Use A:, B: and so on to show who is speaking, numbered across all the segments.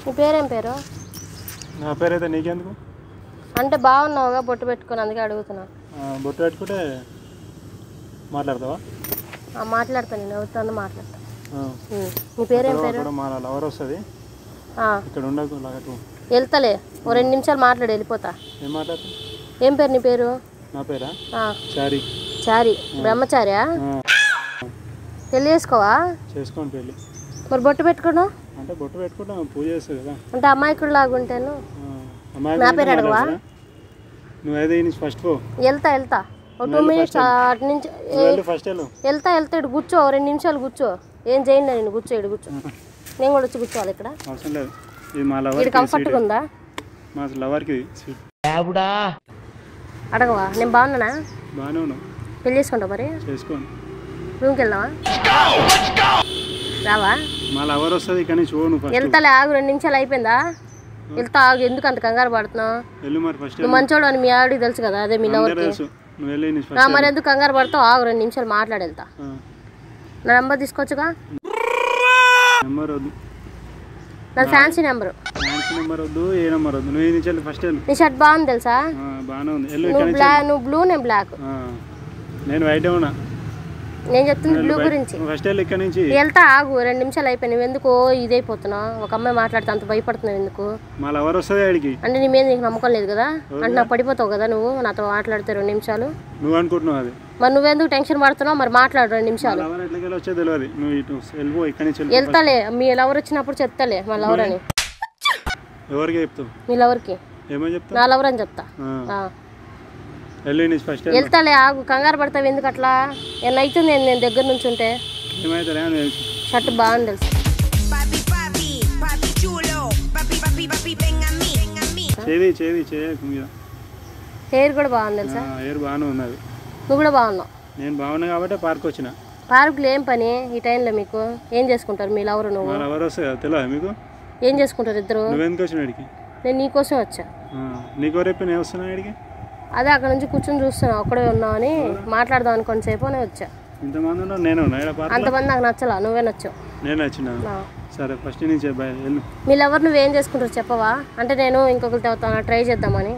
A: నీ పేరేం పేరు?
B: నా పేరైతే నీకెందుకు?
A: అంటే బాగున్నావుగా బొట్టు పెట్టుకొని అందుకే అడుగుతున్నా.
B: బొట్టు పెట్టుకుంటే మాట్లాడతావా?
A: మాట్లాడతాను, నేను ఎవరితో మాట్లాడతా. నీ పేరేం పేరు?
B: మా లవర్ వస్తుంది ఇక్కడ ఉండకు.
A: వెళ్తలే, ఓ 2 నిమిషాలు మాట్లాడి వెళ్ళిపోతా.
B: ఏం మాట్లాడతా?
A: ఏం పేరు నీ పేరు?
B: నా పేరా చారి.
A: చారి బ్రహ్మచార్యా? పెళ్ళి చేసుకోవా?
B: చేసుకోండి పెళ్ళి.
A: మరి బొట్టు పెట్టుకున్నావు
B: అంటే బొట్టు పెట్టుకుంటాం, పూజ చేస్తుంది కదా.
A: అంటే అమాయకుడు లాగుంటాను. నా పేరు అడగవా?
B: నువ్వైతే ఫస్ట్ పో.
A: వెళ్తా ఒక 2 మినిట్స్ అటు నుంచి
B: ఫస్ట్
A: వెళ్తా ఇటు కూర్చో, 2 నిమిషాలు కూర్చో. ఏం చేయండి నేను కూర్చో, ఇటు కూర్చో. నేను కూడా వచ్చి కూర్చోవాలి ఇక్కడ.
B: అవసరం లేదు, ఇది మా లవర్.
A: ఇది కంఫర్ట్గా ఉందా?
B: మా లవర్కి
A: అడగవా? నేను బాగున్నానా?
B: బాగానే ఉన్నావు.
A: పెళ్ళి చేసుకుంటావు మరి?
B: చేసుకోండి.
A: రూమ్కి వెళ్దామా? రావా?
B: మా లవర్ వస్తుంది ఇక్కడ నుంచి.
A: వెళ్తాలే, ఆగు. 2 నిమిషాలు అయిపోయిందా? వెళ్తా, ఆగు. ఎందుకు అంత కంగారు పడుతున్నావు? నువ్వు మంచోడు అని మీ ఆవిడకి తెలుసు కదా, అదే మీ లవర్కి. మరి ఎందుకు కంగారు పడతావు? ఆగు, 2 నిమిషాలు మాట్లాడి వెళ్తా. నా నెంబర్ తీసుకోవచ్చుగా?
B: నెంబర్ వద్దు,
A: నా ఫ్యాన్సీ నెంబరు.
B: నెంబర్ వద్దు, ఏ నెంబర్ వద్దు. నువ్వు నుంచి ఫస్ట్
A: నీ షర్ట్ బాగుంది తెలుసా?
B: బాగానే ఉంది.
A: నువ్వు బ్లూ, నేను బ్లాక్.
B: నేను వైట్ ఉన్నా.
A: నేను చెప్తుంది బ్లూ గురించి.
B: ఫస్ట్ ఇక్కడ నుంచి
A: వెళ్తా, ఆగు. 2 నిమిషాలు అయిపోయి. నువ్వు ఎందుకు ఇదైపోతున్నావు? ఒక అమ్మాయి మాట్లాడితే అంత భయపడుతున్నావు ఎందుకు?
B: మా లవర్ వస్తుంది ఆడికి. అంటే
A: నీ మీద నీకు నమ్మకం లేదు కదా? అంటే నాకు పడిపోతావు కదా నువ్వు నాతో మాట్లాడితే 2 నిమిషాలు.
B: నువ్వు అనుకుంటున్నావు అది.
A: మరి నువ్వెందుకు టెన్షన్ పడుతున్నావు? మరి మాట్లాడు 2 నిమిషాలు. వెళ్తాలే, మీ లవర్ వచ్చినప్పుడు చెప్తాలే మా లవర్ అని.
B: ఎవరికి చెప్తావు?
A: మీ లవర్కి.
B: ఏమని చెప్తా?
A: నా లవర్ అని చెప్తా. వెళ్తాలే, ఆగు. కంగారు పడతావు ఎందుకు అట్లా? ఏమన్నా అవుతుంది నేను దగ్గర నుంచి ఉంటే. షర్ట్ బాగుంది తెలుసు. హెయిర్ కూడా బాగుంది తెలుసా?
B: హెయిర్ బాగానే ఉన్నది.
A: నువ్వు కూడా బాగున్నావు.
B: నేను బాగున్నా కాబట్టి పార్క్ వచ్చిన.
A: పార్కులో ఏం పని ఈ టైంలో మీకు? ఏం చేసుకుంటారు మీ లవర్ నువ్వు?
B: లవర్ వస్తుంది కదా, తెలియదు మీకు?
A: ఏం చేసుకుంటారు ఇద్దరు?
B: నువ్వెందుకు వచ్చిన అడిగి?
A: నేను నీకోసం వచ్చా.
B: నీకు రేపు నేను వస్తున్నా అడిగి.
A: అదే అక్కడ నుంచి కూర్చొని చూస్తున్నా, ఒక్కడే ఉన్నావు అని మాట్లాడదాం అని కొంతసేపు అని వచ్చా.
B: ఇంతమంది ఉన్నా నేను
A: అంతమంది నాకు నచ్చలా, నువ్వే నచ్చావు.
B: నేను నచ్చిన. సరే ఫస్ట్ నుంచి వెళ్ళు.
A: మీరు ఎవరు నువ్వేం చేసుకుంటారు చెప్పవా? అంటే నేను ఇంకొకరితో ట్రై చేద్దామని.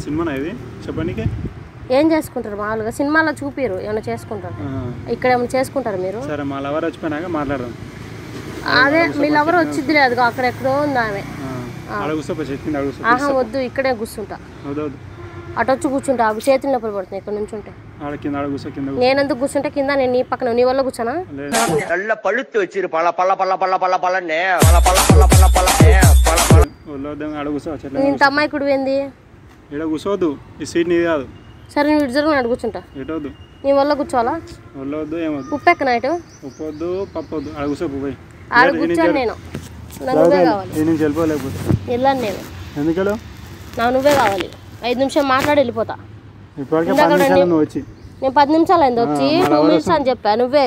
B: సినిమా ఇది చెప్పడానికి.
A: ఏం చేసుకుంటారు మామూలుగా? సినిమాలో చూపిరు, ఏమైనా చేసుకుంటారు. ఇక్కడ ఏమైనా చేసుకుంటారు మీరు?
B: సరే మా లవర్ వచ్చిపోయినాక మాట్లాడదాం.
A: అదే మీ లవర్ వచ్చింది లేదు, అక్కడ ఎక్కడో ఉంది ఆమె. వద్దు, ఇక్కడే కూర్చుంటా. అటు వచ్చి కూర్చుంటా, చేతులు నొప్పులు పడుతుంది ఇక్కడ నుంచి ఉంటే. నేను ఎందుకు కూర్చుంటే కింద? నేను నీ పక్కన, నీ వల్ల కూర్చోనా? ఇంత అమ్మాయికుడు ఏంది?
B: కూర్చోవద్దు, ఈ సీట్ నీది కాదు.
A: సరే నువ్వు ఇటు జరుగు, నేను కూర్చుంటా. నీ వల్ల కూర్చోవాలా? ఉప్పు ఎక్క నైట్
B: ఉప్పు వద్దు, పప్పు వద్దు. ఆడ కూర్చో పోయి.
A: ఆడ కూర్చోను నేను. నువ్వే కావాలి. వెళ్ళాను నేను.
B: ఎందుకు వెళ్ళావు?
A: నువ్వే కావాలి. 5 నిమిషాలు మాట్లాడి వెళ్ళిపోతా.
B: నేను 10 నిమిషాలు అయింది వచ్చి.
A: 2 మినిట్స్ అని చెప్పా, నువ్వే